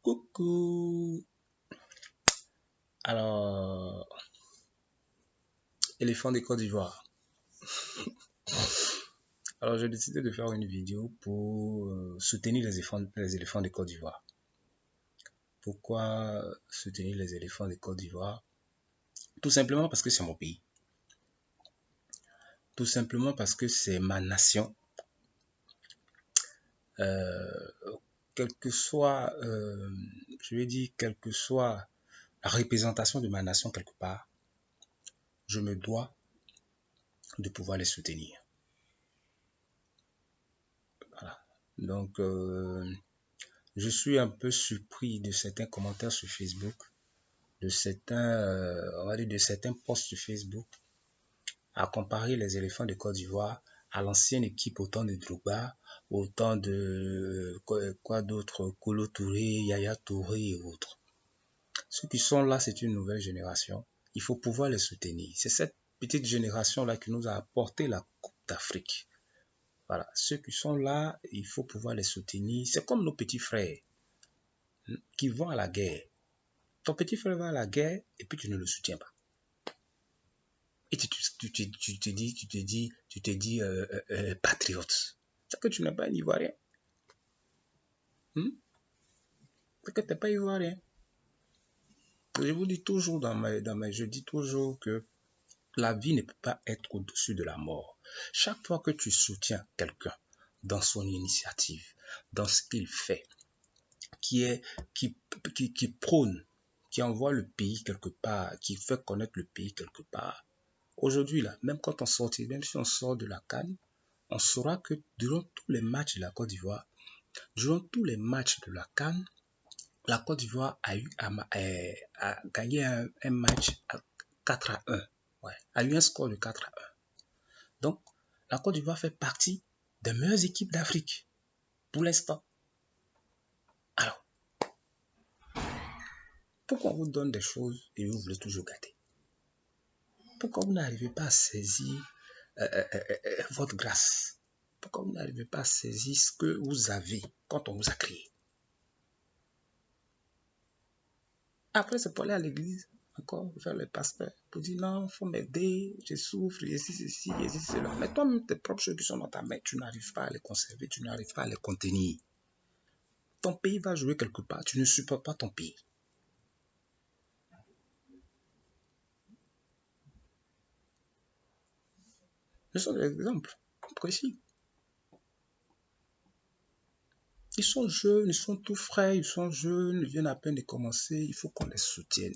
Coucou. Alors, éléphant de Côte d'Ivoire. Alors, j'ai décidé de faire une vidéo pour soutenir les éléphants de Côte d'Ivoire. Pourquoi soutenir les éléphants de Côte d'Ivoire? Tout simplement parce que c'est mon pays. Tout simplement parce que c'est ma nation. Quelle que soit, quelle que soit la représentation de ma nation quelque part, je me dois de pouvoir les soutenir. Voilà. Donc, je suis un peu surpris de certains commentaires sur Facebook, de certains posts sur Facebook, à comparer les éléphants de Côte d'Ivoire à l'ancienne équipe au temps de Drogba, au temps de quoi d'autre, Kolo Touré, Yaya Touré et autres. Ceux qui sont là, c'est une nouvelle génération. Il faut pouvoir les soutenir. C'est cette petite génération-là qui nous a apporté la Coupe d'Afrique. Voilà, ceux qui sont là, il faut pouvoir les soutenir. C'est comme nos petits frères qui vont à la guerre. Ton petit frère va à la guerre et puis tu ne le soutiens pas. Et tu te dis patriote. C'est que tu n'es pas un Ivoirien. C'est que tu n'es pas Ivoirien. Je vous dis toujours je dis toujours que la vie ne peut pas être au-dessus de la mort. Chaque fois que tu soutiens quelqu'un dans son initiative, dans ce qu'il fait, qui prône, qui envoie le pays quelque part, qui fait connaître le pays quelque part. Aujourd'hui, là, même quand on sortit, même si on sort de la CAN, on saura que durant tous les matchs de la Côte d'Ivoire, durant tous les matchs de la CAN, la Côte d'Ivoire a gagné un match à 4-1. Ouais, a eu un score de 4-1. Donc, la Côte d'Ivoire fait partie des meilleures équipes d'Afrique pour l'instant. Alors, pourquoi on vous donne des choses et vous voulez toujours gâter? Pourquoi vous n'arrivez pas à saisir votre grâce? Pourquoi vous n'arrivez pas à saisir ce que vous avez quand on vous a créé? Après, c'est pour aller à l'église, encore, faire le pasteur, pour dire non, il faut m'aider, je souffre, ici, ceci, ici, cela. Mais toi-même, tes propres choses qui sont dans ta main, tu n'arrives pas à les conserver, tu n'arrives pas à les contenir. Ton pays va jouer quelque part, tu ne supportes pas ton pays. Ce sont des exemples précis. Ils sont jeunes, ils sont tout frais, ils sont jeunes, ils viennent à peine de commencer, il faut qu'on les soutienne.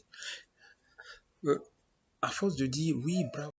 À force de dire oui, bravo.